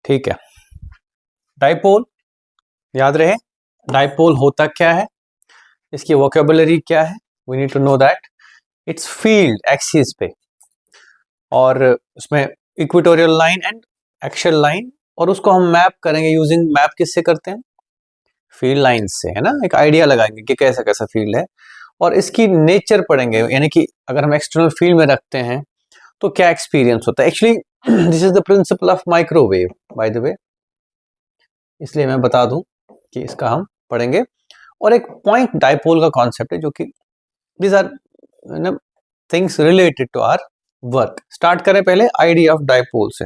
ठीक है, डाइपोल याद रहे, डाइपोल होता क्या है, इसकी वोकेबुलरी क्या है, we need to know that. It's field axis पे, और उसमें equatorial line and axial line, और उसको हम मैप करेंगे यूजिंग, मैप किससे करते हैं, फील्ड लाइन से, है ना। एक आइडिया लगाएंगे कि कैसा कैसा फील्ड है, और इसकी नेचर पढ़ेंगे, यानी कि अगर हम एक्सटर्नल फील्ड में रखते हैं तो क्या एक्सपीरियंस होता है। Actually this is the principle of microwave by the way, इसलिए मैं बता दूं कि इसका हम पढ़ेंगे। और एक पॉइंट डाइपोल का कॉन्सेप्ट है, जो कि these are things related to our work. Start करें पहले आइडिया ऑफ डाइपोल से।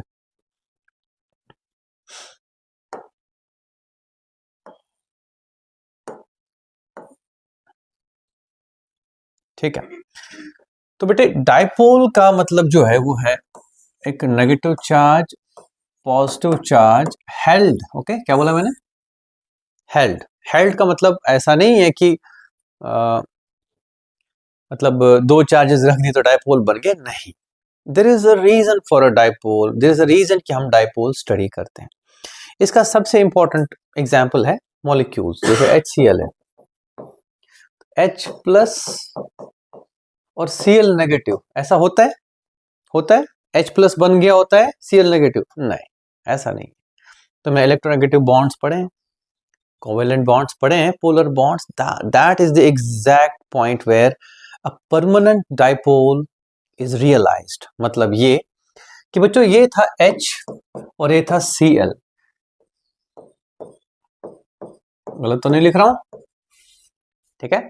ठीक है, तो बेटे डाइपोल का मतलब जो है वो है एक negative charge positive charge held. Okay, क्या बोला मैंने, हेल्ड। हेल्ड का मतलब ऐसा नहीं है कि मतलब दो चार्जेस रख दी तो डाइपोल बन गए, नहीं। There is a reason for a dipole, there is a reason कि हम डाइपोल स्टडी करते हैं। इसका सबसे इंपॉर्टेंट एग्जांपल है मॉलिक्यूल्स, जैसे HCl है, H प्लस और Cl नेगेटिव, ऐसा होता है, होता है, H प्लस बन गया होता है, Cl नेगेटिव नहीं, ऐसा नहीं। तो मैं इलेक्ट्रोनेगेटिव बॉन्ड्स पढ़े हैं, कोवेलेंट बॉन्ड्स पढ़े हैं, polar bonds, that is the exact point where a permanent dipole is realised. मतलब ये कि बच्चों ये था H और ये था Cl, गलत तो नहीं लिख रहा हूं, ठीक है।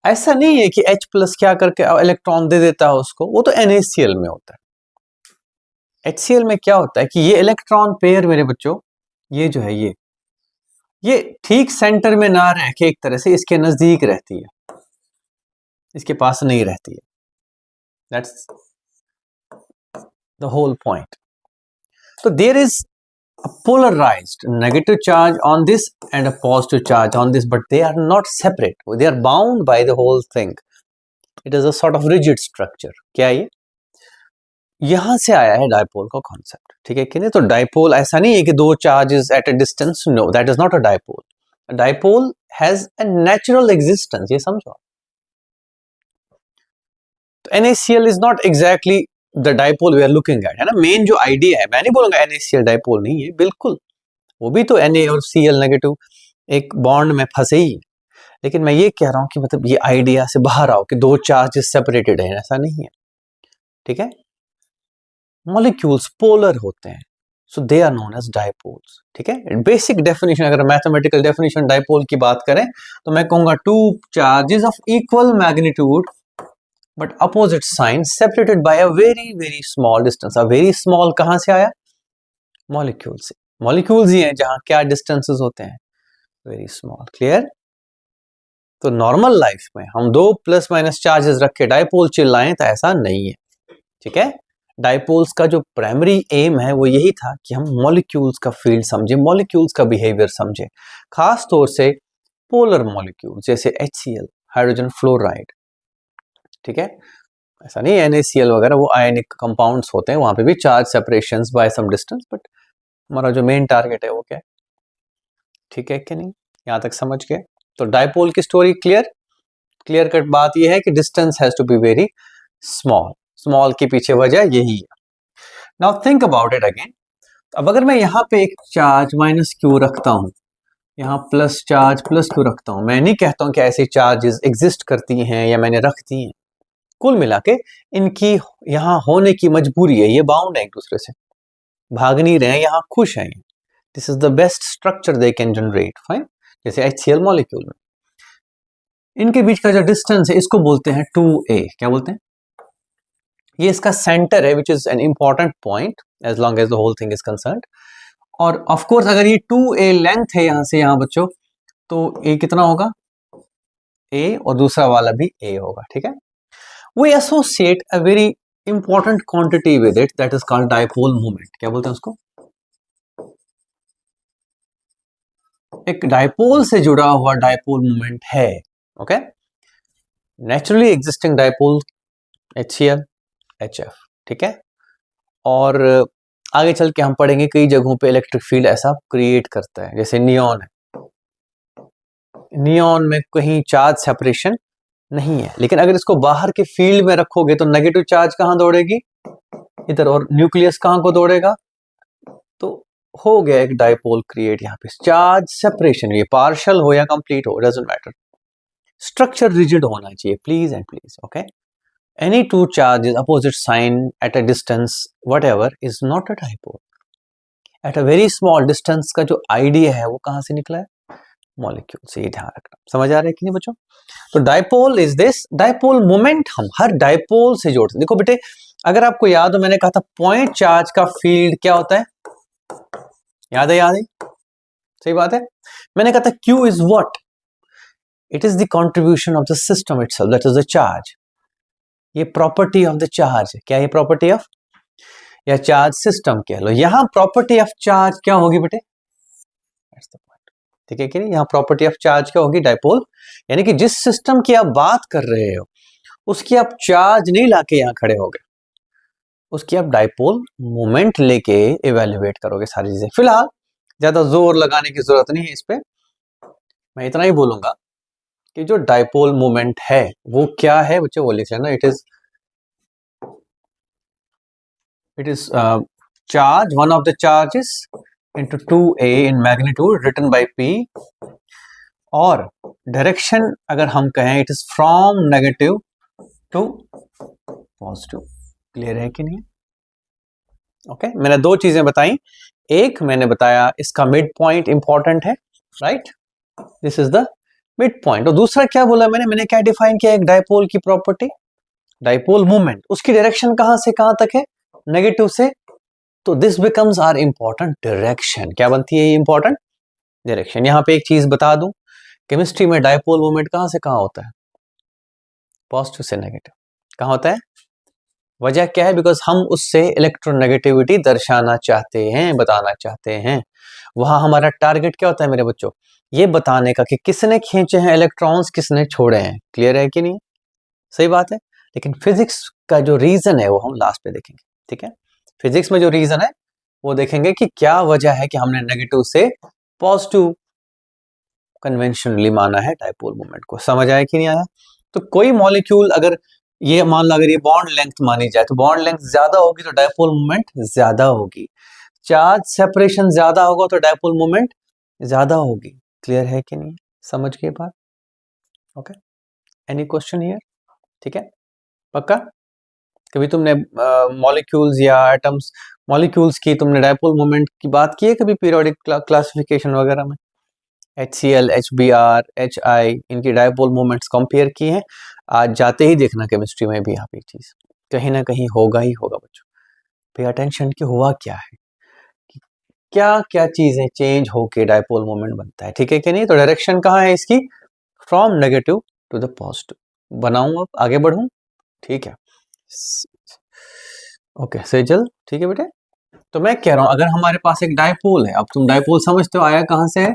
ऐसा नहीं है कि H प्लस क्या करके इलेक्ट्रॉन दे देता है उसको, वो तो NaCl में होता है। HCl में क्या होता है कि ये इलेक्ट्रॉन पेयर मेरे बच्चों, ये जो है ये ठीक सेंटर में ना रह के एक तरह से इसके नजदीक रहती है, इसके पास नहीं रहती है। That's the whole point. तो there is a polarized negative charge on this and a positive charge on this, but they are not separate, they are bound by the whole thing. It is a sort of rigid structure. क्या ये, यहां से आया है dipole का concept, ठीक है कि नहीं। तो डाइपोल ऐसा नहीं है कि दो charges at a distance, no, that is not a dipole. Dipole has a natural existence, ये समझो। तो NaCl is not exactly the dipole we are looking at, है ना। मेन जो आइडिया है, मैं नहीं बोलूंगा NaCl डाइपोल नहीं है, बिल्कुल वो भी तो Na और Cl नेगेटिव एक बॉन्ड में फंसे ही, लेकिन मैं ये कह रहा हूं कि मतलब ये आइडिया से बाहर आओ कि दो चार्जेस सेपरेटेड है, ऐसा नहीं है, ठीक है। मॉलिक्यूल्स पोलर होते हैं, so they are known as dipoles, ठीक है। बेसिक डेफिनेशन, अगर मैथमेटिकल डेफिनेशन डाइपोल की बात करें तो मैं कहूंगा two charges of equal magnitude but opposite sign separated by a very very small distance. A very small कहां से आया, मॉलिक्यूल से। मॉलिक्यूल्स ही हैं जहां क्या डिस्टेंसेस होते हैं, वेरी स्मॉल। क्लियर। तो नॉर्मल लाइफ में हम दो प्लस माइनस चार्जेस रख के डाइपोल चिल्लाएं तो ऐसा नहीं है, ठीक है। डाइपोल्स का जो प्राइमरी एम है वो यही था कि हम मॉलिक्यूल्स का फील्ड समझे, मॉलिक्यूल्स का बिहेवियर समझे, खास तौर से पोलर मॉलिक्यूल जैसे HCl, हाइड्रोजन फ्लोराइड, ठीक है। ऐसा नहीं NaCl वगैरह वो आयनिक कंपाउंड्स होते हैं, वहां पे भी charge separations by some distance, but हमारा जो मेन टारगेट है वो क्या है, ठीक है कि नहीं, यहां तक समझ गए। तो डाइपोल की स्टोरी क्लियर, क्लियर कट बात यह है कि distance has to be very small, small के पीछे वजह यही है। Now think about it again. अब अगर मैं यहाँ पे एक चार्ज माइनस क्यू रखता हूँ, यहाँ प्लस चार्ज प्लस क्यू रखता हूँ, मैं नहीं कहता हूँ कि ऐसी चार्जेस एग्जिस्ट करती हैं या मैंने रख दी हैं, कुल मिला के इनकी यहाँ होने की मजबूरी है, ये बाउंड है एक दूसरे से, भाग नहीं रहे हैं, यहाँ खुश हैं। This is the best structure they can generate, fine. जैसे HCl मॉलिक्यूल में इनके बीच का जो डिस्टेंस है इसको बोलते हैं 2a, क्या बोलते हैं, ये इसका सेंटर है, which is an important point as long as the whole thing is concerned. और ऑफ कोर्स अगर ये 2a लेंथ है यहां से यहां बच्चों, तो a कितना होगा, a, और दूसरा वाला भी a होगा, ठीक है। We associate a very important quantity with it, that is called dipole moment, क्या बोलते हैं उसको, एक डाइपोल से जुड़ा हुआ डाइपोल मोमेंट है, okay. Naturally existing dipole HCl HF, ठीक है। और आगे चल के हम पढ़ेंगे कई जगहों पे इलेक्ट्रिक फील्ड ऐसा क्रिएट करता है, जैसे नियॉन है, नियॉन में कहीं चार्ज सेपरेशन नहीं है, लेकिन अगर इसको बाहर के फील्ड में रखोगे तो नेगेटिव चार्ज कहाँ दौड़ेगी, इधर, और न्यूक्लियस कहाँ को दौड़ेगा, तो हो गया एक डाइपोल क्रिएट यहाँ पे। चार्ज सेपरेशन, ये पार्शियल हो या कंप्लीट हो, डजंट मैटर, स्ट्रक्चर रिजिड होना चाहिए please and please, okay. Any two charges opposite sign at a distance whatever is not a dipole. At a very small distance का जो आइडिया है वो कहां से निकला है, मॉलिक्यूल से, ये ध्यान रखना। समझ आ रहा है कि नहीं बच्चों? तो dipole is this, dipole moment हम हर डाइपोल से जोड़ते हैं। देखो बेटे, अगर आपको याद हो मैंने कहा था पॉइंट चार्ज का फील्ड क्या होता है, याद है, याद है, सही बात है। मैंने कहा था Q is what, it is the contribution of the system itself, that is the charge. ये प्रॉपर्टी ऑफ द चार्ज है, क्या ये प्रॉपर्टी ऑफ, या चार्ज सिस्टम कह लो। यहां प्रॉपर्टी ऑफ चार्ज क्या होगी बेटे, ठीक है कि नहीं, यहां प्रॉपर्टी ऑफ चार्ज क्या होगी, डाइपोल, यानी कि जिस सिस्टम की आप बात कर रहे हो उसकी आप चार्ज नहीं लाके यहां खड़े होगे, उसकी आप डाइपोल मोमेंट लेके इवेल्युएट करोगे सारी चीजें। फिलहाल ज्यादा जोर लगाने की जरूरत नहीं है इस पे, मैं इतना ही बोलूंगा कि जो डाइपोल मोमेंट है वो क्या है बच्चों, वो लिख लेना, it is charge, one of the charges into 2a in magnitude written by P, और डायरेक्शन अगर हम कहें it is from negative to positive. Clear है कि नहीं? ओके, मैंने दो चीजें बताई, एक मैंने बताया इसका मिड पॉइंट इंपॉर्टेंट है, right, this is the mid point. और दूसरा क्या बोला मैंने क्या डिफाइन किया, एक डाइपोल की प्रॉपर्टी, डाइपोल मूवमेंट, उसकी डायरेक्शन कहां से कहां तक है, नेगेटिव से, तो this becomes are important direction. क्या बनती है ये इंपॉर्टेंट डायरेक्शन। यहां पे एक चीज बता दूं, केमिस्ट्री में डाइपोल मूवमेंट कहां से कहां होता है, पॉजिटिव से नेगेटिव, कहां होता है, वजह क्या है, बिकॉज हम उससे इलेक्ट्रोनेगेटिविटी दर्शाना चाहते हैं, बताना चाहते हैं। वहां हमारा टारगेट क्या होता है मेरे बच्चों, ये बताने का कि किसने खींचे हैं इलेक्ट्रॉन्स, किसने छोड़े हैं। क्लियर है कि नहीं, सही बात है। लेकिन फिजिक्स का जो रीजन है वो हम लास्ट पे देखेंगे, ठीक है। फिजिक्स में जो रीजन है वो देखेंगे कि क्या वजह है कि हमने नेगेटिव से पॉजिटिव कन्वेंशनली माना है डाइपोल मोमेंट को। समझ आया कि नहीं आया? तो कोई मॉलिक्यूल अगर ये मान लो, अगर ये बॉन्ड लेंथ मानी जाए तो बॉन्ड लेंथ ज्यादा होगी तो डाइपोल मोमेंट ज्यादा होगी, चार्ज सेपरेशन ज्यादा होगा तो डाइपोल मोमेंट ज्यादा होगी। क्लियर है कि नहीं, समझ गए बात? Okay, any question here? ठीक है, पक्का? कभी तुमने मॉलिक्यूल्स या एटम्स, मॉलिक्यूल्स की तुमने डाइपोल मोमेंट की बात की है कभी पीरियोडिक क्लासिफिकेशन वगैरह में? HCl, HBr, HI, इनकी डाइपोल मोमेंट्स कंपेयर किए हैं? आज जाते ही देखना केमिस्ट्री में भी यहाँ पे चीज कहीं ना कहीं होगा ही होगा बच्चों। पे अटेंशन कि हुआ क्या है, कि क्या क्या चीजें चेंज होके डाइपोल मोमेंट बनता है, ठीक है कि नहीं। तो डायरेक्शन कहाँ है इसकी, from negative to the positive. बनाऊं अब, आगे बढ़ूं, ठीक है, ओके सेजल, ठीक है बेटे। तो मैं कह रहा हूं अगर हमारे पास एक डाइपोल है, अब तुम डाइपोल समझते हो आया कहां से है,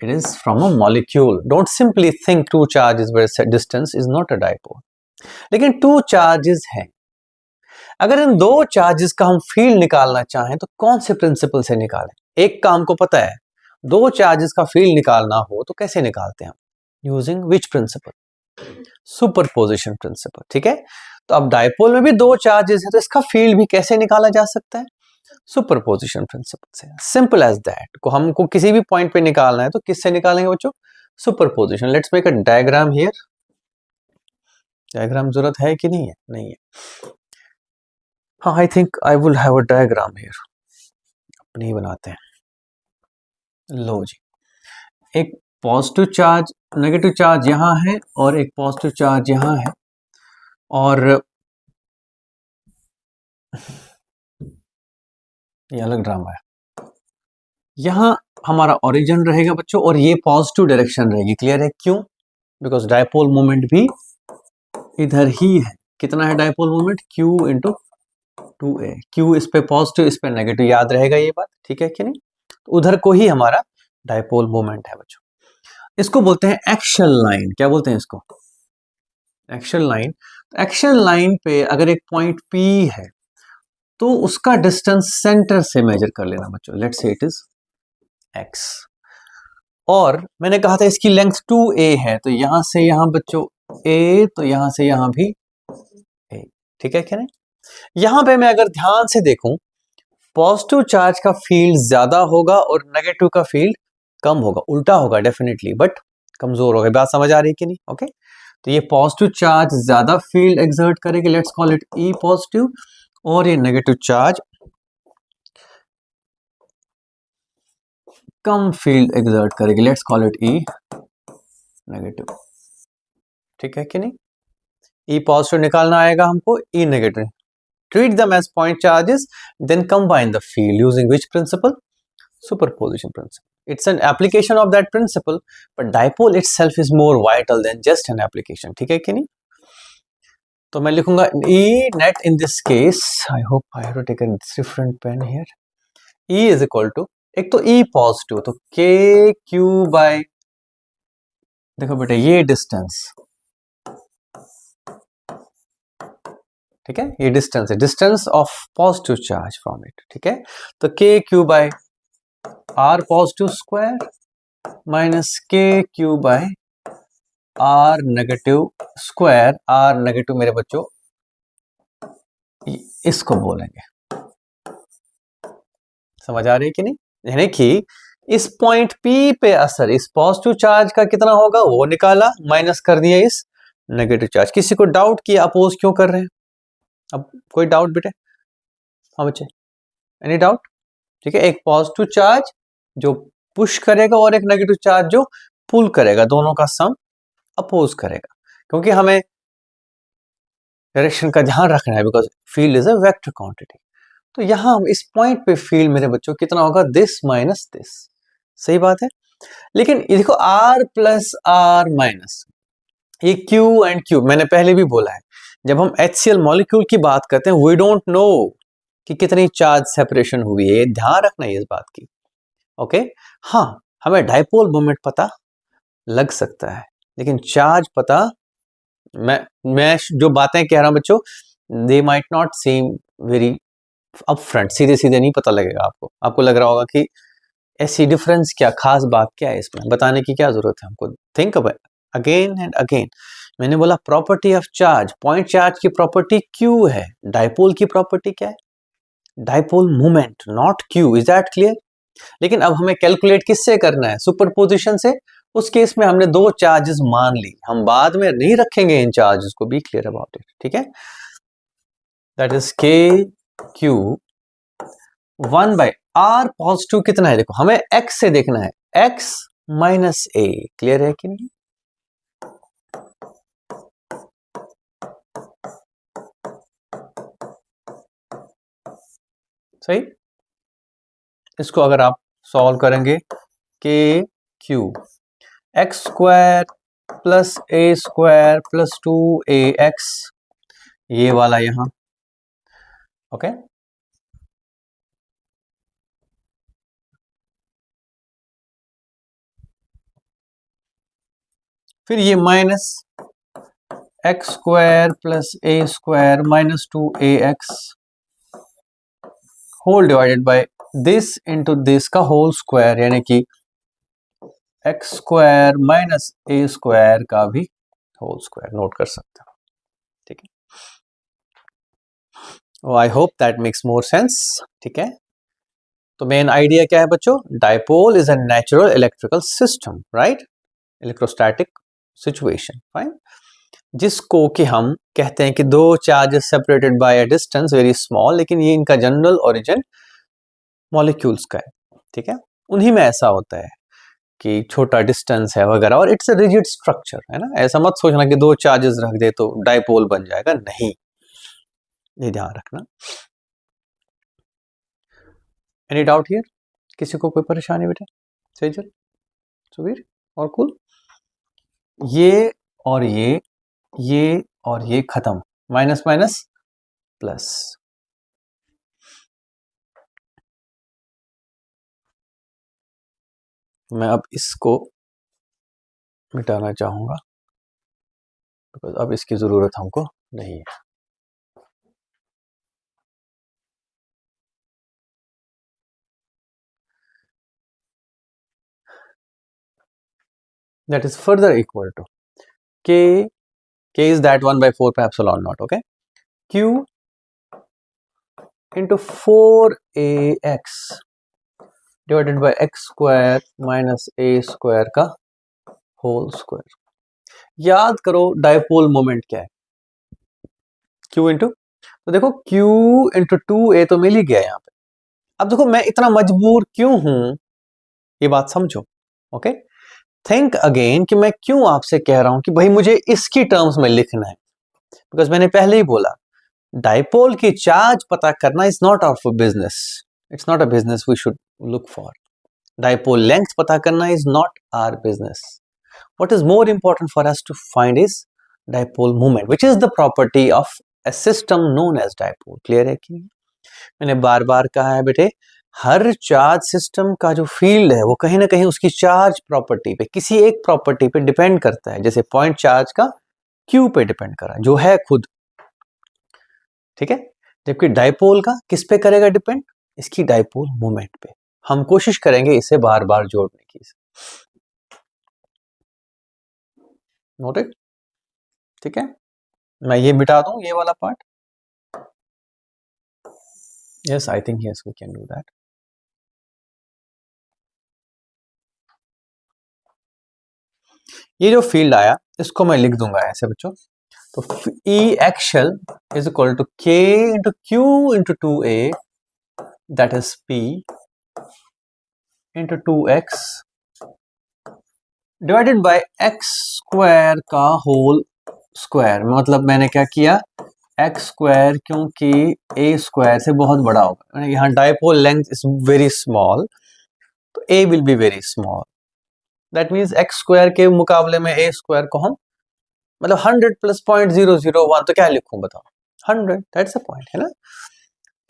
it is from a molecule. Don't simply think two charges where distance is not a dipole. लेकिन two charges हैं, अगर इन दो चार्जेस का हम फील्ड निकालना चाहें तो कौन से प्रिंसिपल से निकालें? एक का हमको पता है, दो चार्जेस का फील्ड निकालना हो तो कैसे निकालते हैं हम, using which principle, superposition principle, ठीक है। तो अब डाइपोल में भी दो चार्जेस है तो इसका फील्ड भी कैसे निकाला जा सकता है, सुपरपोजिशन प्रिंसिपल से। Simple as that. को हमको किसी भी पॉइंट पे निकालना है तो किससे निकालेंगे बच्चों, superposition. Let's make a diagram here. Diagram जरूरत है कि नहीं है, नहीं है, हाँ I think I will have a diagram here, अपने ही बनाते हैं। लो जी, एक पॉजिटिव चार्ज, नेगेटिव चार्ज यहां है और एक पॉजिटिव चार्ज यहां है, और ये अलग ड्रामा है। यहां हमारा ओरिजिन रहेगा बच्चों और ये पॉजिटिव डायरेक्शन रहेगी। क्लियर है क्यों, बिकॉज डाइपोल मोमेंट भी इधर ही है। कितना है dipole moment, Q into 2a, Q इस पे पॉजिटिव इस पे नेगेटिव, याद रहेगा ये बात, ठीक है कि नहीं। तो उधर को ही हमारा डाइपोल मोमेंट है बच्चों। इसको बोलते हैं एक्शन लाइन। क्या बोलते हैं इसको, एक्शन लाइन। एक्शन लाइन पे अगर एक पॉइंट P है तो उसका डिस्टेंस सेंटर से मेजर कर लेना बच्चों, let's say it is x। और मैंने कहा था इसकी लेंथ 2a है, तो यहां से यहां बच्चों a, तो यहां से यहां भी a, ठीक है क्या नहीं। यहां पे मैं अगर ध्यान से देखूं, पॉजिटिव चार्ज का फील्ड ज्यादा होगा और नेगेटिव का फील्ड कम होगा, उल्टा होगा डेफिनेटली, बट कमजोर होगा। बात समझ आ रही है कि नहीं? ओके, तो ये पॉजिटिव चार्ज ज्यादा फील्ड एक्सर्ट करेगी, let's call it E positive, और ये नेगेटिव चार्ज कम फील्ड एक्सर्ट करेगी, let's call it E negative. ठीक है कि नहीं? ई पॉजिटिव निकालना आएगा हमको, ई negative. Treat them as point charges, then combine the field using which principle? Superposition principle. It's an application of that principle, but dipole itself is more vital than just an application. ठीक है कि नहीं? तो मैं लिखूंगा E net in this case. I hope I have to take a different pen here. E is equal to, एक तो E positive, तो K Q by, देखो बेटा ये डिस्टेंस, ठीक है, ये डिस्टेंस है, distance of positive charge from it. ठीक है, तो K Q by R positive square minus K Q by R negative square. R negative मेरे बच्चों इसको बोलेंगे, समझ आ रही है कि नहीं? यानी कि इस पॉइंट पी पे असर इस पॉजिटिव चार्ज का कितना होगा वो निकाला, माइनस कर दिया इस नेगेटिव चार्ज। किसी को डाउट किया अपोज क्यों कर रहे हैं? अब कोई डाउट बेटे? हाँ बच्चे, एनी डाउट? ठीक है, एक पॉजिटिव चार्ज जो पुश करेगा और एक नेगेटिव चार्ज जो पुल करेगा, दोनों का सम अपोज करेगा, क्योंकि हमें डायरेक्शन का ध्यान रखना है, because field is a vector quantity. तो यहां हम इस पॉइंट पे फील्ड मेरे बच्चों कितना होगा, दिस माइनस दिस। सही बात है, लेकिन ये देखो r प्लस आर माइनस, ये Q एंड Q मैंने पहले भी बोला है, जब हम HCl मॉलिक्यूल की बात करते हैं वी डोंट नो कि कितनी चार्ज सेपरेशन हुई है, ध्यान रखना है इस बात की। ओके, हाँ हमें डाइपोल मोमेंट पता लग सकता है, लेकिन चार्ज पता, मैं जो बातें कह रहा हूं बच्चों, they might not seem very up front, सीधे सीधे नहीं पता लगेगा आपको। आपको लग रहा होगा कि ऐसी डिफरेंस क्या, खास बात क्या है इसमें, बताने की क्या जरूरत है हमको। Think about again and again. मैंने बोला property of charge, point charge की प्रॉपर्टी Q है, डाइपोल की प्रॉपर्टी क्या है? Dipole moment, not Q। Is that clear? लेकिन अब हमें कैलकुलेट किससे करना है? सुपरपोजिशन से। उस केस में हमने दो चार्जेस मान ली, हम बाद में नहीं रखेंगे इन चार्जेस को, बी क्लियर अबाउट इट। ठीक है, दैट इज के क्यू 1 बाय आर पॉजिटिव कितना है, देखो हमें x से देखना है, x माइनस ए। क्लियर है कि नहीं? सही, इसको अगर आप सॉल्व करेंगे, k q x square plus a square plus 2ax, ये वाला यहां। ओके, फिर ये minus x square plus a square minus 2ax whole divided by this into this का होल स्क्वायर, यानी कि x square minus a square का भी होल स्क्वायर, नोट कर सकते हो। ठीक है, I hope that makes more sense. ठीक है, तो मेन आइडिया क्या है बच्चों? Dipole is a natural electrical system, right? Electrostatic situation, fine, जिसको कि हम कहते हैं कि दो charges separated by a distance very small, लेकिन ये इनका जनरल ओरिजिन मॉलिक्यूल्स का है। ठीक है, उन्हीं में ऐसा होता है कि छोटा डिस्टेंस है वगैरह, और इट्स अ रिजिड स्ट्रक्चर, है ना। ऐसा मत सोचना कि दो चार्जेस रख दे तो डाइपोल बन जाएगा, नहीं, ये ध्यान रखना। Any doubt here? किसी को कोई परेशानी बेटा? सेजल, सुबीर और कुल, ये और ये और ये खत्म, माइनस माइनस प्लस। मैं अब इसको मिटाना चाहूंगा, बिकॉज अब इसकी जरूरत हमको नहीं है। that is further equal to k is that 1 by 4 pi epsilon naught, okay, q into 4ax divided by x square minus a square का होल स्क्वायर। याद करो डायपोल मोमेंट क्या है, q इंटू, तो देखो q इंटू 2a तो मिल ही गया यहाँ पे। अब देखो मैं इतना मजबूर क्यों हूं, ये बात समझो, ओके। थिंक अगेन कि मैं क्यों आपसे कह रहा हूं कि भाई मुझे इसकी टर्म्स में लिखना है, बिकॉज मैंने पहले ही बोला डायपोल की चार्ज पता करना is not our business, it's not a business we should look for. Dipole length पता करना is not our business. What is more important for us to find is dipole moment which is the property of a system known as dipole. Clear है कि नहीं? मैंने बार बार कहा है बेटे, हर charge system का जो फील्ड है वो कहीं ना कहीं उसकी चार्ज प्रॉपर्टी पे, किसी एक प्रॉपर्टी पे डिपेंड करता है। जैसे पॉइंट चार्ज का क्यू पे डिपेंड करा जो है खुद, ठीक है, जबकि डायपोल का किस पे करेगा डिपेंड, इसकी डायपोल मोमेंट पे। हम कोशिश करेंगे इसे बार बार जोड़ने की। नोटेड? ठीक है, मैं ये मिटा दूं ये वाला part. Yes, I think yes we can do that. ये जो फील्ड आया इसको मैं लिख दूंगा ऐसे बच्चों, तो E axial is equal to K into Q into 2A that is P into 2x divided by x square का होल स्क्वायर। मतलब मैंने क्या किया, x स्क्वायर क्योंकि a स्क्वायर से बहुत बड़ा होगा, यहाँ dipole length is very small तो a will be very small, that means x square के मुकाबले में a स्क्वायर को हम मतलब 100 प्लस 0.001 तो क्या लिखूं बताओ, 100, दैट्स द पॉइंट, है ना।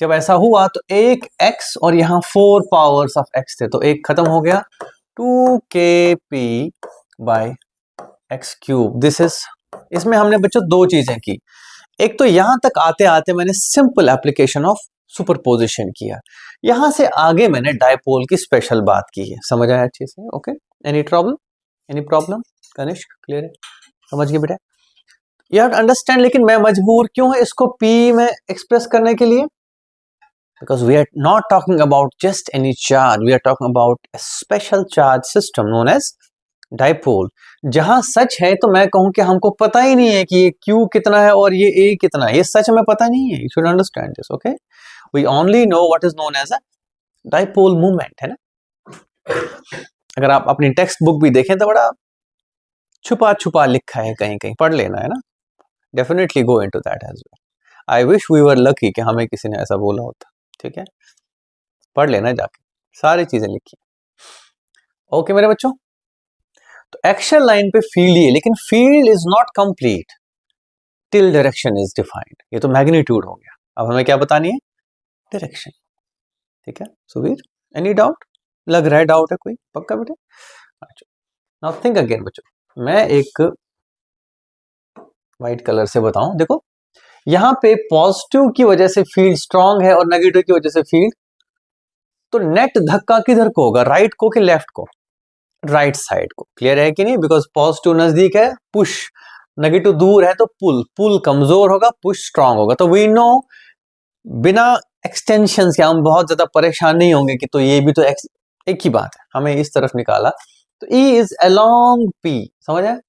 जब ऐसा हुआ तो एक x और यहाँ 4 पावर्स ऑफ x थे तो एक खत्म हो गया, 2kp by x cube. This is, इसमें हमने बच्चों दो चीजें की। एक तो यहां तक आते आते मैंने सिंपल एप्लीकेशन ऑफ सुपरपोजिशन किया, यहां से आगे मैंने डायपोल की स्पेशल बात की है। समझ आया अच्छे से? Okay, any problem, any problem Kanishk? Clear है, समझ गए बेटा? You have to understand. लेकिन मैं मजबूर क्यों है इसको p में एक्सप्रेस करने के लिए, because we are not talking about just any charge, we are talking about a special charge system known as dipole। जहां सच है तो मैं कहूं कि हमको पता ही नहीं है कि ये q कितना है और ये a कितना है, ये सच में पता नहीं है। You should understand this, okay? We only know what is known as a dipole moment, है ना। अगर आप अपनी टेक्स्ट बुक भी देखें तो बड़ा छुपा छुपा लिखा है, कहीं कहीं पढ़ लेना, है ना। Definitely go into that as well. I wish we were lucky कि हमें किसी ने ऐसा बोला होता, ठीक है, पढ़ लेना जाके, सारी चीजें लिखी। ओके मेरे बच्चों, तो एक्शन लाइन पे फील्ड ही है, लेकिन field is not complete till direction is defined. ये तो मैग्नीट्यूड हो गया, अब हमें क्या बतानी है, डायरेक्शन। ठीक है सुवीर, एनी डाउट? लग रहा है डाउट है कोई? पक्का बेटे? अच्छा, नाउ थिंक अगेन बच्चों, मैं एक व्हाइट कलर से बताऊं। देखो यहां पे पॉजिटिव की वजह से फील्ड स्ट्रांग है और नेगेटिव की वजह से फील्ड, तो नेट धक्का किधर को होगा, राइट को कि लेफ्ट को? राइट साइड को। क्लियर है कि नहीं? बिकॉज पॉजिटिव नजदीक है पुश, नेगेटिव दूर है तो पुल, पुल कमजोर होगा पुश स्ट्रांग होगा। तो वी नो बिना एक्सटेंशन के हम बहुत ज्यादा परेशान नहीं होंगे कि तो ये भी तो एक ही बात है, हमें इस तरफ निकाला तो E इज अलोंग P। समझ आए?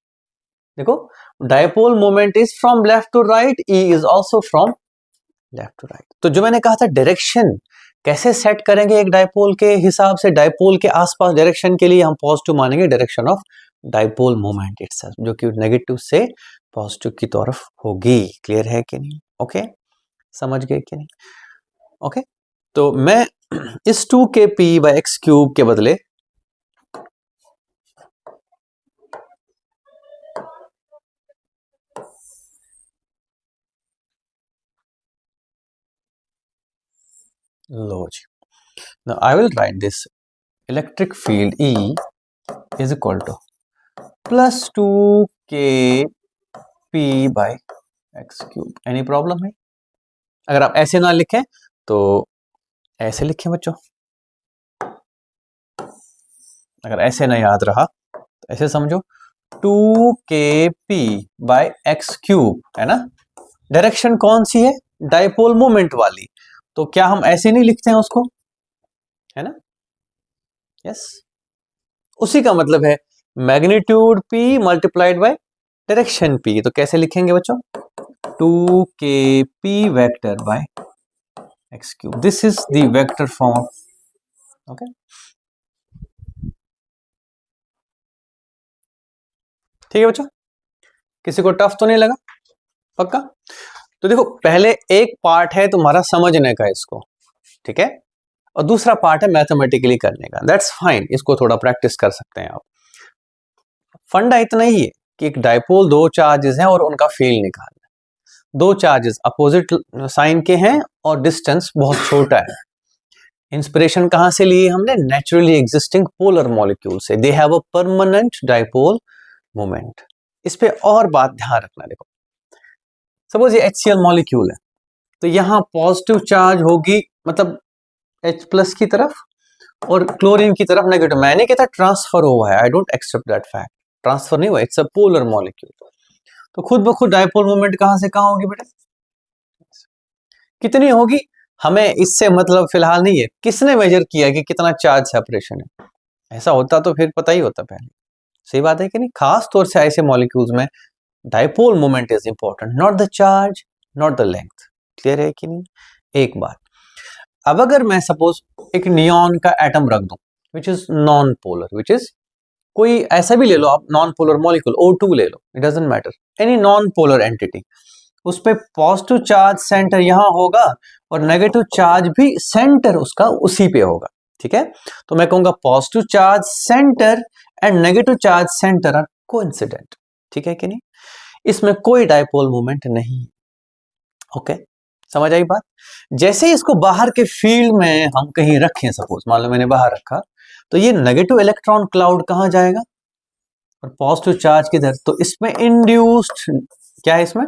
देखो dipole moment is from left to right, E is also from left to right. तो जो मैंने कहा था डायरेक्शन कैसे सेट करेंगे एक डायपोल के हिसाब से, डायपोल के आसपास डायरेक्शन के लिए हम पॉजिटिव मानेंगे direction of dipole moment itself, जो कि नेगेटिव से पॉजिटिव की तरफ होगी। क्लियर है कि नहीं? ओके, समझ गए कि नहीं? ओके, तो मैं इस 2kp बाय x क्यूब के बदले लो जी, now I will write this electric field E is equal to plus 2kp by x cube। Any problem है? अगर आप ऐसे ना लिखें तो ऐसे लिखें बच्चों, अगर ऐसे ना याद रहा तो ऐसे समझो 2kp/x³ है ना। डायरेक्शन कौन सी है? डाइपोल मोमेंट वाली। तो क्या हम ऐसे नहीं लिखते हैं उसको, है ना? यस, उसी का मतलब है magnitude p multiplied by direction p। तो कैसे लिखेंगे बच्चों? 2kp vector by x³। This is the vector form. Okay, ठीक है बच्चों, किसी को टफ तो नहीं लगा? पक्का? तो देखो, पहले एक पार्ट है तुम्हारा समझने का इसको, ठीक है, और दूसरा पार्ट है मैथमेटिकली करने का। दैट्स फाइन, इसको थोड़ा प्रैक्टिस कर सकते हैं आप। फंडा इतना ही है कि एक डाइपोल दो चार्जेस हैं और उनका फील्ड निकालना है। दो चार्जेस अपोजिट साइन के हैं और डिस्टेंस बहुत छोटा है। इंस्पिरेशन कहां से लिए हमने? नेचुरली एग्जिस्टिंग पोलर मॉलिक्यूल से। They have a permanent dipole moment. इस पे और बात ध्यान रखना। देखो, सपोज ये HCl मॉलिक्यूल है, तो यहां पॉजिटिव चार्ज होगी, मतलब H+ की तरफ, और क्लोरीन की तरफ नेगेटिव। मैंने कहता ट्रांसफर हुआ है, I don't accept that fact. Transfer नहीं हुआ, इट्स अ पोलर मॉलिक्यूल। तो खुद ब खुद डाइपोल मोमेंट कहां से कहां होगी बेटा? कितनी होगी हमें इससे मतलब फिलहाल नहीं है। किसने मेजर किया कि कितना चार्ज सेपरेशन है? ऐसा होता तो फिर पता ही होता पहले। सही बात है कि नहीं? खास तौर से ऐसे मॉलिक्यूल्स में dipole moment is important, not the charge, not the length. Clear है कि नहीं? एक बात, अब अगर मैं सपोज एक नियॉन का एटम रख दूं which is non polar, which is कोई ऐसा भी ले लो आप, नॉन पोलर मॉलिक्यूल O2 ले लो, it doesn't matter, any non polar entity, उस पे पॉजिटिव चार्ज सेंटर यहां होगा और नेगेटिव चार्ज भी सेंटर उसका उसी पे होगा। ठीक है, तो मैं कहूंगा positive charge centre and negative charge centre are coincident. ठीक है कि नहीं? इसमें कोई डाइपोल मोमेंट नहीं। ओके, समझ आई बात? जैसे ही इसको बाहर के फील्ड में हम कहीं रखें, सपोज मान लो मैंने बाहर रखा, तो ये नेगेटिव इलेक्ट्रॉन क्लाउड कहां जाएगा और पॉजिटिव चार्ज किधर? तो इसमें इंड्यूस्ड क्या है? इसमें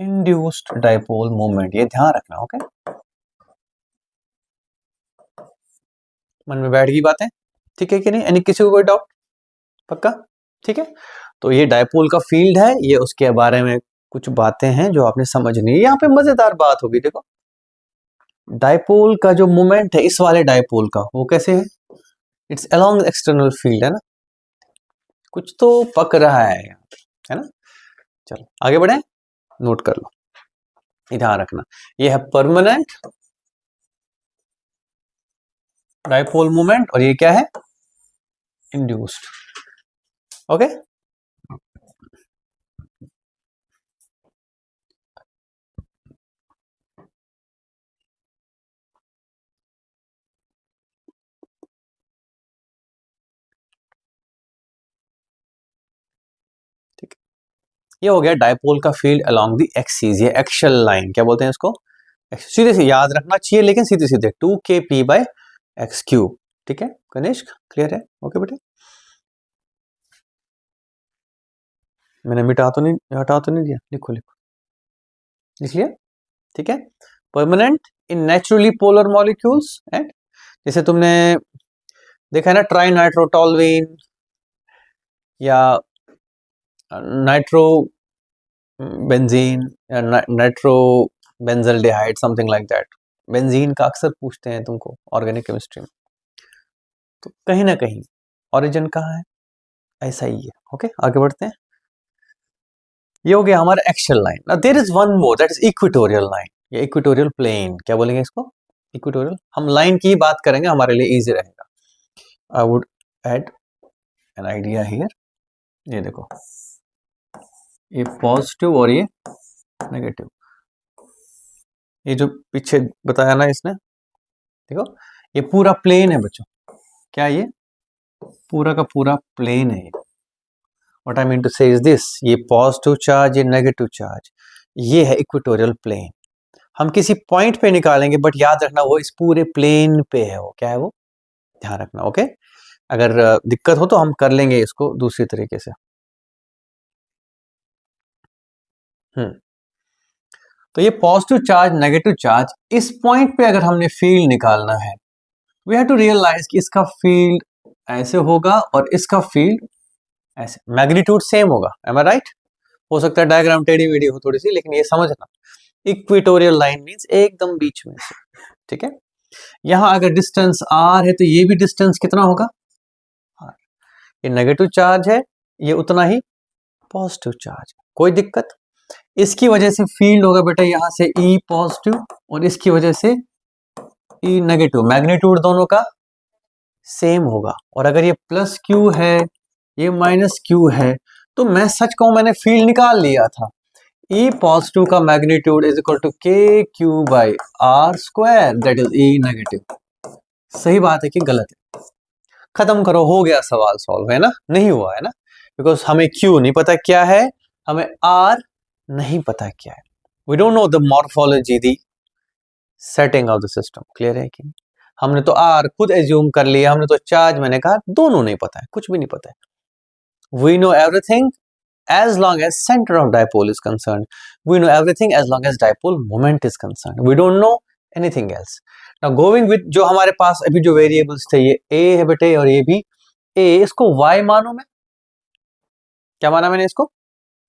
इंड्यूस्ड डाइपोल मोमेंट, ये ध्यान रखना। ओके, मन में बैठ गई बातें? ठीक है कि नहीं? यानी किसी को कोई डाउट? पक्का? ठीक है, तो ये डाइपोल का फील्ड है, ये उसके बारे में कुछ बातें हैं जो आपने समझनी है। यहाँ पे मजेदार बात होगी। देखो, डाइपोल का जो मोमेंट है इस वाले डाइपोल का, वो कैसे है? इट्स अलोंग एक्सटर्नल फील्ड, है ना? कुछ तो पक रहा है ना? चलो आगे बढ़े, नोट कर लो, ध्यान रखना। ये है परमानेंट डाइपोल मोमेंट और ये क्या है? इंड्यूस्ड। ओके, ठीक है, ये हो गया डाइपोल का फील्ड अलोंग द एक्सिस। ये एक्सियल लाइन क्या बोलते हैं इसको? सीधे से याद रखना चाहिए, लेकिन सीधे सीधे 2kp/x³। ठीक है कनिष्क, क्लियर है? ओके बेटे, मैंने हटा तो नहीं दिया? लिखो लिखो, लिख लिया? ठीक है, permanent in naturally polar molecules and, जैसे तुमने देखा है ना, ट्राई नाइट्रोटोलुइन या नाइट्रो बेंजीन या nitro benzaldehyde, something like that. Benzene का अक्सर पूछते हैं तुमको ऑर्गेनिक केमिस्ट्री में। तो कहीं ना कहीं ओरिजिन कहाँ है? ऐसा ही है। ओके, आगे बढ़ते हैं। ये हो गया हमारा axial line. There is one more, that is equatorial line या इक्वेटोरियल प्लेन। क्या बोलेंगे इसको? इक्वेटोरियल। हम लाइन की ही बात करेंगे, हमारे लिए इजी रहेगा। I would add an idea here. ये देखो, ये पॉजिटिव और ये नेगेटिव, ये जो पीछे बताया ना इसने, देखो ये पूरा प्लेन है बच्चों। क्या ये पूरा का पूरा प्लेन है? व्हाट आई मीन टू से इज दिस, ये पॉजिटिव चार्ज, ये नेगेटिव चार्ज, ये है इक्वेटोरियल प्लेन। हम किसी पॉइंट पे निकालेंगे, बट याद रखना वो इस पूरे प्लेन पे है। वो क्या है? वो ध्यान रखना। ओके, अगर दिक्कत हो तो हम कर लेंगे इसको दूसरी तरीके से। तो ये पॉजिटिव चार्ज, नेगेटिव चार्ज, इस पॉइंट पे अगर हमने फील्ड निकालना है, वी हैव टू रियलाइज कि इसका फील्ड ऐसे होगा और इसका फील्ड ऐसे, मैग्नीट्यूड सेम होगा, एम आई राइट? हो सकता है डायग्राम टेढ़ी मेढ़ी हो थोड़ी सी, लेकिन ये समझना इक्वेटोरियल लाइन मींस एकदम बीच में से, ठीक है। यहां अगर डिस्टेंस r है तो ये भी डिस्टेंस कितना होगा r, ये नेगेटिव चार्ज है, ये उतना ही पॉजिटिव चार्ज, कोई दिक्कत। इसकी वजह से फील्ड होगा बेटा यहां से E पॉजिटिव और इसकी वजह से E नेगेटिव, मैग्नीट्यूड दोनों का सेम होगा। और अगर ये प्लस क्यू है, ये माइनस क्यू है, तो मैं सच कहूं मैंने फील्ड निकाल लिया था। E पॉजिटिव का magnitude is equal to k q by r square, that is E negative. सही बात है कि गलत है? खत्म करो, हो गया सवाल सॉल्व, है ना? नहीं हुआ है ना, बिकॉज हमें Q नहीं पता क्या है, हमें R नहीं पता क्या है। We don't know the morphology, the setting of the system. Clear है कि हमने तो R खुद एज्यूम कर लिया, हमने तो चार्ज, मैंने कहा दोनों नहीं पता है, कुछ भी नहीं पता है। We know everything as long as center of dipole is concerned, we know everything as long as dipole moment is concerned, we don't know anything else. Now going with जो हमारे पास अभी जो वेरिएबल्स थे, ये a है बेटे और ये भी a, इसको y मानो, मैं क्या माना मैंने इसको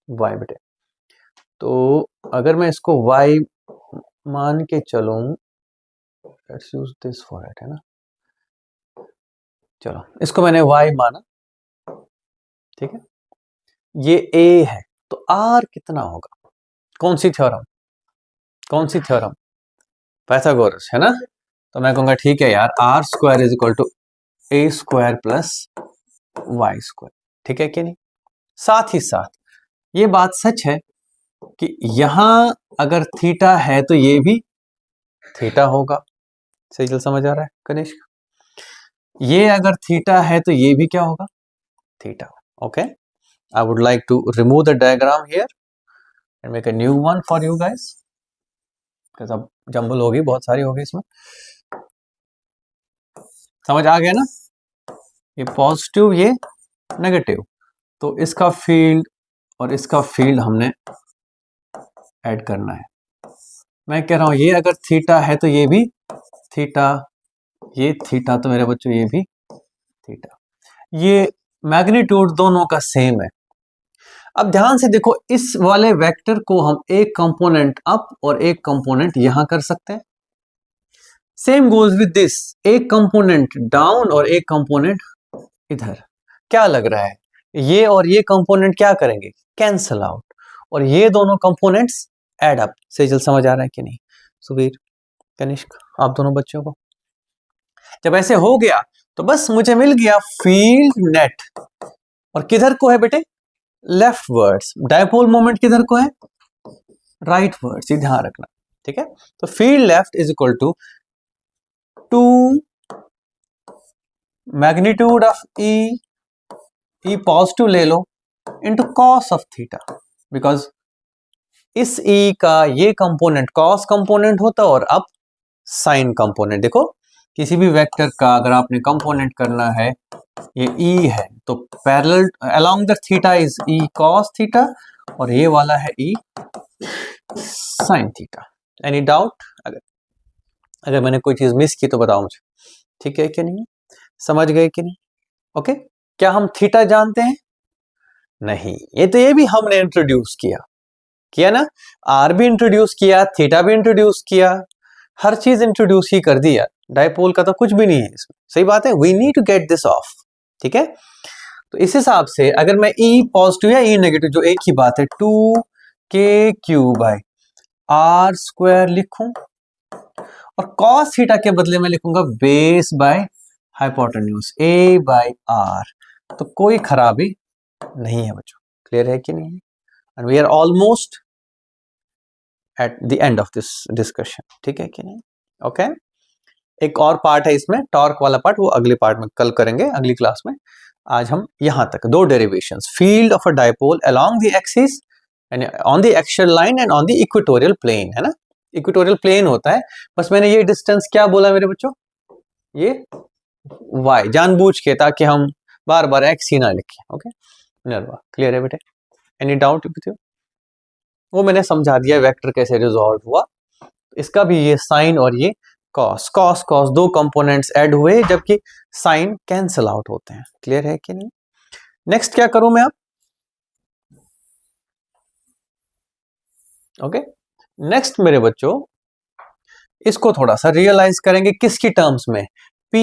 y बेटे। तो अगर मैं इसको y मान के चलूं, let's use this for it, है ना, चलो इसको मैंने y माना, ठीक है, ये a है, तो r कितना होगा? कौन सी थ्योरम, कौन सी थ्योरम? पाइथागोरस, है ना। तो मैं कहूंगा ठीक है यार, r square is equal to a square plus y square, ठीक है कि नहीं। साथ ही साथ ये बात सच है कि यहां अगर थीटा है तो ये भी थीटा होगा। सही चल समझ आ रहा है कनिष्क? ये अगर थीटा है तो ये भी क्या होगा? Theta. Okay, I would like to remove the diagram here and make a new one for you guys, because अब जंबल होगी, बहुत सारी होगी इसमें। समझ आ गया ना? ये पॉजिटिव, ये नेगेटिव, तो इसका फील्ड और इसका फील्ड हमने ऐड करना है। मैं कह रहा हूं ये अगर थीटा है तो ये भी थीटा, ये थीटा तो मेरे बच्चों ये भी थीटा, ये मैग्नीट्यूड दोनों का सेम है। अब ध्यान से देखो, इस वाले वेक्टर को हम एक कंपोनेंट अप और एक कंपोनेंट यहां कर सकते हैं। सेम गोज विद दिस, एक कंपोनेंट डाउन और एक कंपोनेंट इधर। क्या लग रहा है, ये और ये कंपोनेंट क्या करेंगे? कैंसल आउट, और ये दोनों कंपोनेंट्स ऐड अप। सेजल समझ आ रहा है कि नहीं? सुबीर, कनिष्क, आप दोनों बच्चों को जब ऐसे हो गया तो बस मुझे मिल गया फील्ड नेट। और किधर को है बेटे? Left words. डायपोल मोमेंट किधर को है? राइट वर्ड्स, ये ध्यान रखना, ठीक है। तो field left is equal to 2 magnitude of E positive ले लो into cos of theta, because इस ई का ये कंपोनेंट कॉस कंपोनेंट होता और अब साइन कंपोनेंट। देखो किसी भी वेक्टर का अगर आपने कंपोनेंट करना है, ये ई है तो parallel along the theta is E cos theta, और ये वाला है ई साइन थीटा। Any doubt? अगर मैंने कोई चीज मिस की तो बताओ मुझे, ठीक है कि नहीं? समझ गए कि नहीं? ओके, क्या हम थीटा जानते हैं? नहीं, ये भी हमने इंट्रोड्यूस किया ना, आर भी इंट्रोड्यूस किया, थीटा भी इंट्रोड्यूस किया, हर चीज इंट्रोड्यूस ही कर दिया। डायपोल का तो कुछ भी नहीं है इसमें। सही बात है, we need to get this off, ठीक है। तो इस हिसाब से अगर मैं ई पॉजिटिव या ई नेगेटिव, जो एक ही बात है, 2 KQ बाय आर स्क्वायर लिखूं, और कॉस थीटा के बदले में लिखूंगा base by hypotenuse a by r. तो कोई खराबी नहीं है बच्चों, क्लियर है कि नहीं? And we are almost at the end of this discussion, ठीक है कि नहीं? ओके, एक और पार्ट है इसमें, टॉर्क वाला पार्ट, वो अगले पार्ट में कल करेंगे, अगली क्लास में। आज हम यहां तक, दो derivations, field of a dipole along the axis and on the axial line and on the equatorial plane, है ना। इक्वेटोरियल प्लेन होता है, बस मैंने ये डिस्टेंस क्या बोला मेरे बच्चों, ये y जानबूझ के, ताकि हम बार बार x ही ना लिखें। ओके, क्लियर है बेटे? Any doubt with you? वो मैंने समझा दिया वेक्टर कैसे रिजॉल्व हुआ, इसका भी ये साइन और ये कॉस कॉस कॉस, दो कंपोनेंट्स ऐड हुए जबकि साइन कैंसिल आउट होते हैं। क्लियर है कि नहीं? नेक्स्ट क्या करूं मैं अब? ओके, नेक्स्ट मेरे बच्चों इसको थोड़ा सा रियलाइज करेंगे किसकी टर्म्स में? P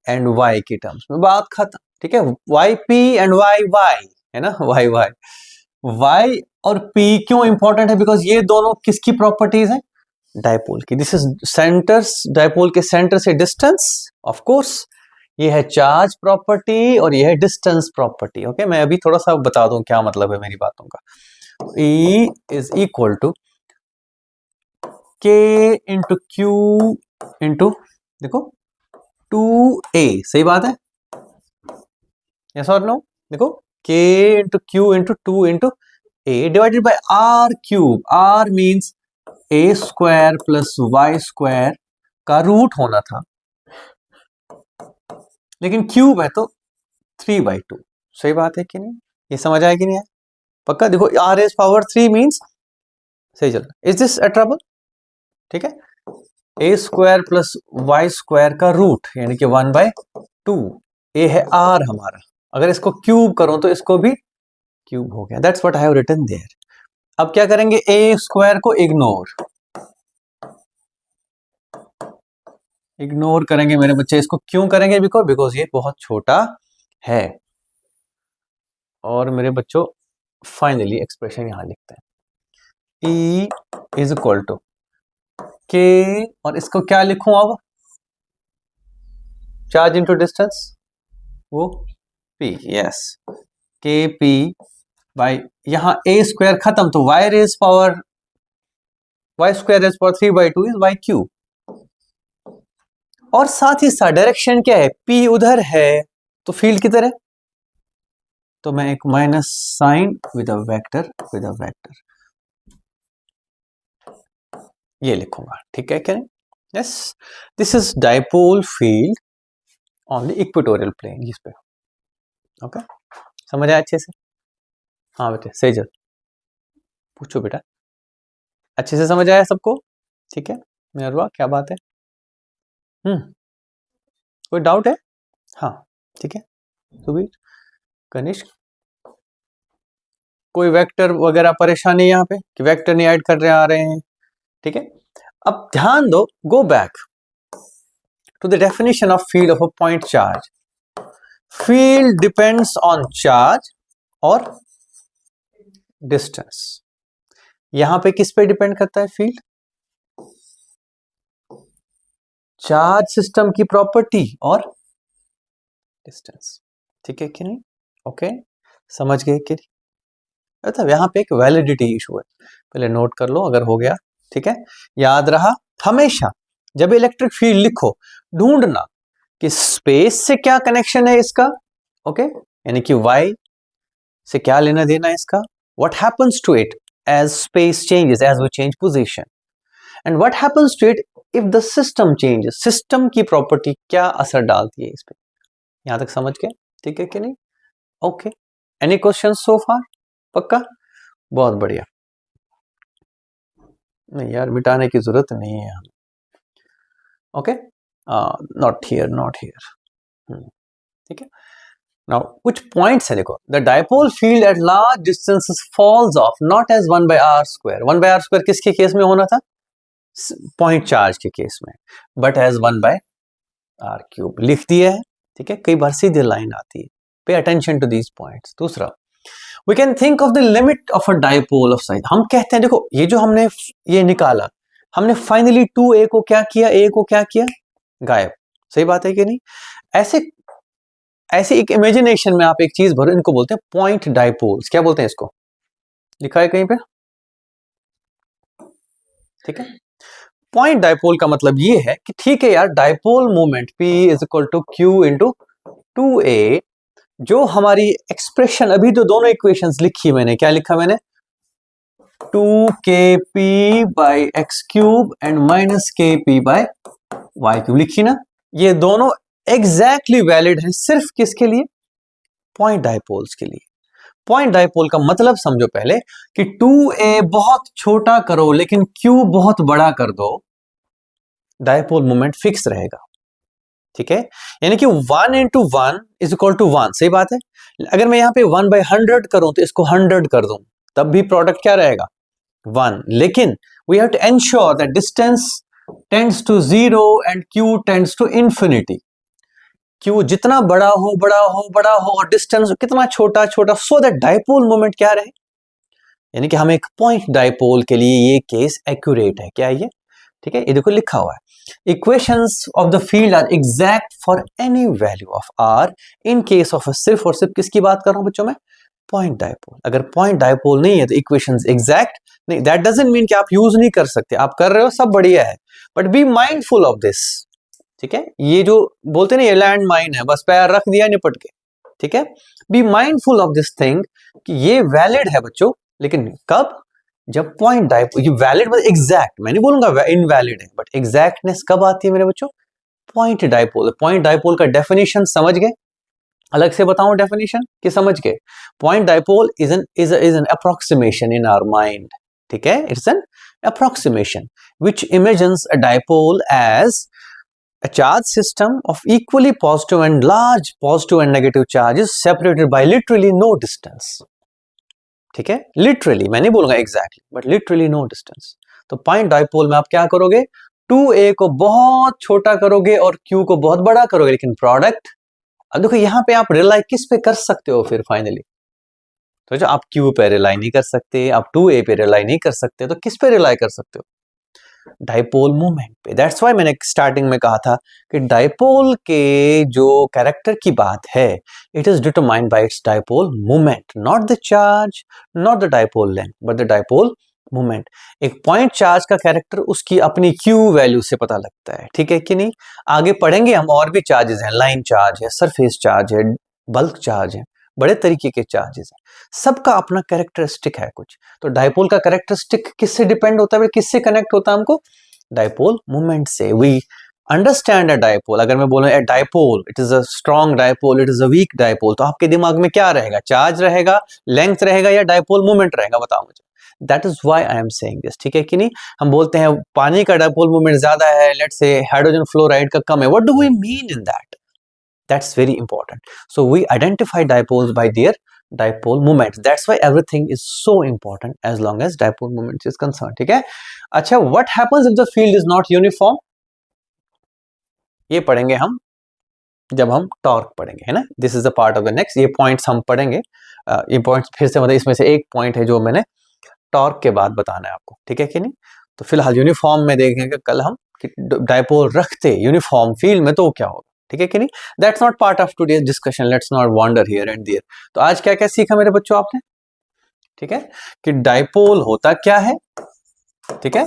एंड Y की टर्म्स में। बात खत्म। ठीक है, Y P एंड Y है ना, Y और P क्यों इंपॉर्टेंट है? बिकॉज ये दोनों किसकी प्रॉपर्टीज है? डायपोल की। दिस इज सेंटर्स, डायपोल के सेंटर से डिस्टेंस, ऑफ कोर्स ये है चार्ज प्रॉपर्टी और ये है डिस्टेंस प्रॉपर्टी। ओके, मैं अभी थोड़ा सा बता दूं क्या मतलब है मेरी बातों का। E is equal to K into Q into, देखो 2A, सही बात है? यस और नो? देखो K into Q into 2 into A divided by R cube. R means A square plus Y square का रूट होना था, लेकिन क्यूब है तो 3/2। सही बात है कि नहीं? ये समझ आया कि नहीं है? पक्का? देखो R इज पावर 3 मीन्स, सही चल रहा है। Is this a trouble? ठीक है, ए स्क्वायर प्लस वाई स्क्वायर का रूट यानी कि 1/2। ए है आर हमारा, अगर इसको क्यूब करो तो इसको भी क्यूब हो गया। That's what I have written there. अब क्या करेंगे? ए स्क्वायर को इग्नोर करेंगे मेरे बच्चे। इसको क्यों करेंगे? बिकॉज ये बहुत छोटा है। और मेरे बच्चों फाइनली एक्सप्रेशन यहां लिखते हैं, ई इज इक्वल टू के, और इसको क्या लिखूं अब? चार्ज इंटू डिस्टेंस, वो P, yes, k p by, यहां ए स्क्वायर खत्म तो y square raise power 3/2 is y cube. और साथ ही साथ डायरेक्शन क्या है? P उधर है तो फील्ड किधर है? तो मैं एक minus sign with a vector ये लिखूंगा। ठीक है क्या? Yes, this is dipole field on the equatorial plane इस पे। ओके, समझ आया अच्छे से? हाँ बेटे सेजल पूछो बेटा, अच्छे से समझ आया सबको? ठीक है मेहरबा, क्या बात है? कोई डाउट है? हाँ ठीक है, सुबीर, कनिष्क, कोई वेक्टर वगैरह परेशानी यहाँ पे कि वेक्टर नहीं ऐड कर रहे आ रहे हैं? ठीक है, अब ध्यान दो, go back to the definition of field of a point charge. Field depends on charge और डिस्टेंस। यहां पे किस पे डिपेंड करता है फील्ड? चार्ज सिस्टम की प्रॉपर्टी और डिस्टेंस। ठीक है कि नहीं? ओके, समझ गए कि नहीं? मतलब यहां पे एक वैलिडिटी इशू है, पहले नोट कर लो अगर हो गया। ठीक है, याद रहा हमेशा जब इलेक्ट्रिक फील्ड लिखो ढूंढना कि स्पेस से क्या कनेक्शन है इसका। ओके, यानी कि y से क्या लेना देना है इसका, what happens to it as space changes, as we change position, and what happens to it if the system changes, system की प्रॉपर्टी क्या असर डालती है इस पे। यहां तक समझ गए? ठीक है कि नहीं? ओके, एनी क्वेश्चन सो फार? पक्का? बहुत बढ़िया। नहीं यार, मिटाने की जरूरत नहीं है। Okay, not here. ठीक है, नाउ कुछ पॉइंट्स है, देखो the dipole field at large distances falls off not as 1/r²। 1/r² किसके केस में होना था? पॉइंट चार्ज के केस में, बट एज 1/r³ लिख दिया है। ठीक है, कई बार सीधे लाइन आती है, pay attention to these points. दूसरा, we can think of the limit of a dipole of size. हम कहते हैं, देखो ये जो हमने ये निकाला, हमने फाइनली 2a को क्या किया? गायब। सही बात है कि नहीं? ऐसे एक इमेजिनेशन में आप एक चीज भरो, इनको बोलते हैं पॉइंट डायपोल्स। क्या बोलते हैं इसको? लिखा है कहीं पे? ठीक है, पॉइंट डायपोल का मतलब ये है कि ठीक है यार, dipole moment P is equal to Q into 2a, जो हमारी एक्सप्रेशन अभी तो दोनों इक्वेशंस लिखी मैंने, क्या लिखा मैंने? 2kp by x cube and minus kp by y cube लिखी ना। ये दोनों एग्जैक्टली वैलिड है, सिर्फ किसके लिए? पॉइंट डायपोल्स के लिए। पॉइंट डायपोल का मतलब समझो पहले कि 2a बहुत छोटा करो लेकिन q बहुत बड़ा कर दो, डायपोल मोमेंट फिक्स रहेगा, ठीक है। यानी कि 1 into 1 इज इक्वल टू 1, सही बात है। अगर मैं यहाँ पे 1/100 करूं तो इसको 100 कर दूं, तब भी प्रोडक्ट क्या रहेगा 1। लेकिन we have to ensure that distance tends to 0 and Q tends to infinity. Q जितना बड़ा हो बड़ा हो बड़ा हो और डिस्टेंस कितना छोटा छोटा, सो दैट डायपोल मोमेंट क्या रहे। यानी कि हम एक पॉइंट डायपोल के लिए ये केस एक्यूरेट है, क्या है ये, ठीक है। ये देखो लिखा हुआ है, equations of the field are exact for any value of r in case of सिर्फ और सिर्फ किसकी बात कर रहा हूं बच्चों मैं, पॉइंट डायपोल। अगर पॉइंट डायपोल नहीं है तो इक्वेशंस एग्जैक्ट नहीं, दैट डजंट मीन कि आप यूज नहीं कर सकते, आप कर रहे हो, सब बढ़िया है, but be mindful of this, ठीक है। ये जो बोलते हैं ना, ये लैंड माइन है, बस पैर रख दिया निपट के, ठीक है। Be mindful of this thing कि ये वैलिड है बच्चों, लेकिन कब, जब पॉइंट डायपोल, ये वैलिड मतलब एग्जैक्ट, मैं नहीं बोलूंगा इनवैलिड है, बट एग्जैक्टनेस कब आती है मेरे बच्चों, पॉइंट डायपोल। पॉइंट डायपोल का डेफिनेशन समझ गए, अलग से बताऊं डेफिनेशन कि समझ गए। Point dipole is an approximation in our mind, ठीक है। It's an approximation which imagines a dipole as a charge system of equally positive and large positive and negative charges separated by literally no distance, ठीक है। Literally मैं नहीं बोलूंगा exactly, but literally no distance. तो point dipole में आप क्या करोगे, 2a को बहुत छोटा करोगे और q को बहुत बड़ा करोगे, लेकिन प्रोडक्ट, अब देखो यहां पे आप रिलाई किस पे कर सकते हो फिर फाइनली, तो जो आप q पे रिलाई नहीं कर सकते, आप 2a पे रिलाई नहीं कर सकते, तो किस पे रिलाई कर सकते हो, डायपोल मोमेंट पे। दैट्स व्हाई मैंने स्टार्टिंग में कहा था कि डायपोल के जो कैरेक्टर की बात है, it is determined by it's dipole moment, not the charge, not the dipole length, but the dipole moment. एक पॉइंट चार्ज का कैरेक्टर उसकी अपनी Q वैल्यू से पता लगता है, ठीक है कि नहीं। आगे पढ़ेंगे हम, और भी चार्जेस हैं, लाइन चार्ज है, सरफेस चार्ज है, बल्क चार्ज है, बड़े तरीके के चार्जेस हैं, सबका अपना कैरेक्टरिस्टिक है कुछ। तो डायपोल का कैरेक्टरिस्टिक किससे डिपेंड होता है, किससे कनेक्ट होता है हमको, डायपोल मोमेंट से। वी अंडरस्टैंड अ डायपोल, अगर मैं बोलूं dipole it is a strong dipole, it is a weak dipole, तो आपके दिमाग में क्या रहेगा, चार्ज रहेगा, लेंथ रहेगा, या डायपोल मोमेंट रहेगा, बताओ मुझे। That is why I am saying this, ठीक है कि नहीं। हम बोलते हैं पानी का डायपोल मोमेंट ज्यादा है, लेट्स से हाइड्रोजन फ्लोराइड का कम है, what do we mean in that, that's very important. So we identify dipoles by their dipole moments. That's why everything is so important as long as dipole moments is concerned, ठीक है। अच्छा, what happens if the field is not uniform, ये पढ़ेंगे हम जब हम torque पढ़ेंगे, है ना। This is the part of the next, ये पॉइंट्स हम पढ़ेंगे। ये पॉइंट्स फिर से मतलब इसमें से एक पॉइंट है जो मैंने टॉर्क के बाद बताना है आपको, ठीक है कि नहीं। तो फिलहाल यूनिफॉर्म में देखेंगे कल हम कि डायपोल रखते यूनिफॉर्म फील्ड में तो क्या होगा, ठीक है कि नहीं। That's not part of today's discussion, let's not wander here and there. तो आज क्या क्या सीखा मेरे बच्चों आपने, ठीक है, कि डायपोल होता क्या है, ठीक है,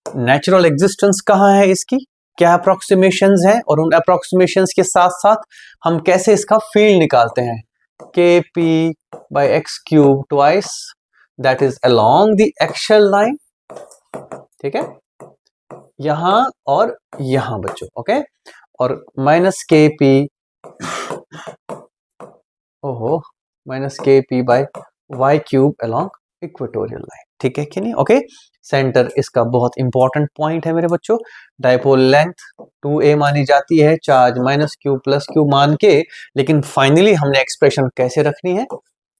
नेचुरल एग्जिस्टेंस कहाँ है इसकी, क्या अप्रोक्सीमेशंस हैं, और उन अप्रोक्सीमेशंस के साथ साथ हम कैसे इसका फील्ड निकालते हैं, kp/x³ twice, that is along the axial line, ठीक है, यहां और यहां बच्चों, ओके, और -kp, ओहो, -kp/y³ अलोंग इक्वेटोरियल लाइन, ठीक है कि नहीं, ओके। सेंटर इसका बहुत इंपॉर्टेंट पॉइंट है मेरे बच्चों। डायपोल लेंथ 2a मानी जाती है, चार्ज -q+q मान के, लेकिन फाइनली हमने एक्सप्रेशन कैसे रखनी है,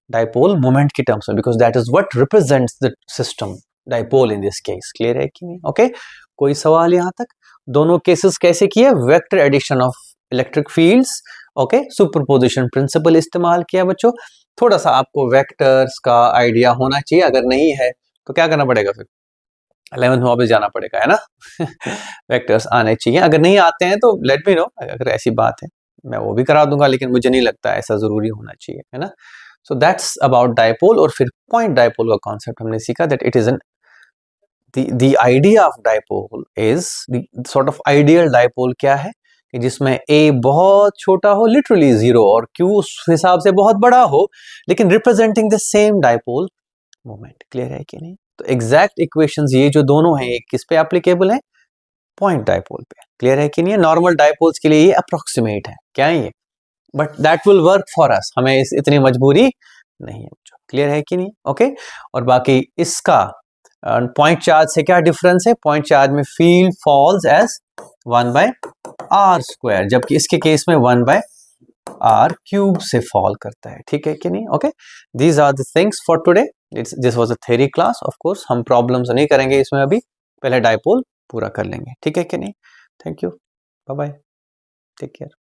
डायपोल मोमेंट की टर्म्स में, because that is what represents the system dipole in this case. Clear है कि नहीं, ओके। कोई सवाल यहां तक, दोनों केसेस कैसे किए, vector addition of electric fields, okay, superposition principle इस्तेमाल किया बच्चों। थोड़ा सा आपको वेक्टर्स का आइडिया होना चाहिए, अगर नहीं है तो क्या करना पड़ेगा, फिर 11th में वापस जाना पड़ेगा, है ना। वेक्टर्स आने चाहिए, अगर नहीं आते हैं तो लेट मी नो, अगर ऐसी बात है मैं वो भी करा दूंगा, लेकिन मुझे नहीं लगता ऐसा जरूरी होना चाहिए, है ना। So that's about dipole. और फिर पॉइंट डायपोल का कॉन्सेप्ट हमने सीखा, that it is an the idea of dipole is the sort of ideal dipole क्या है कि जिसमें a बहुत छोटा हो, लिटरली 0, और q उस हिसाब से बहुत बड़ा हो, लेकिन representing the same dipole moment. Clear है कि नहीं। तो एग्जैक्ट इक्वेशंस ये जो दोनों हैं, किस पे एप्लीकेबल है, पॉइंट डायपोल पे। क्लियर है कि नहीं। नॉर्मल डायपोल्स के लिए ये अप्रोक्सीमेट है, क्या है ये, but that will work for us, हमें इतनी मजबूरी नहीं है। क्लियर है कि नहीं, ओके। और बाकी इसका पॉइंट चार्ज से क्या डिफरेंस है, पॉइंट चार्ज में फील्ड फॉल्स एज 1/r², जबकि इसके केस में 1/r³ से फॉल करता है, ठीक है कि नहीं। Okay, these are the things for today, this was a theory class. Of course हम प्रॉब्लम्स नहीं करेंगे इसमें, अभी पहले डाइपोल पूरा कर लेंगे, ठीक है कि नहीं। Thank you, bye bye, take care.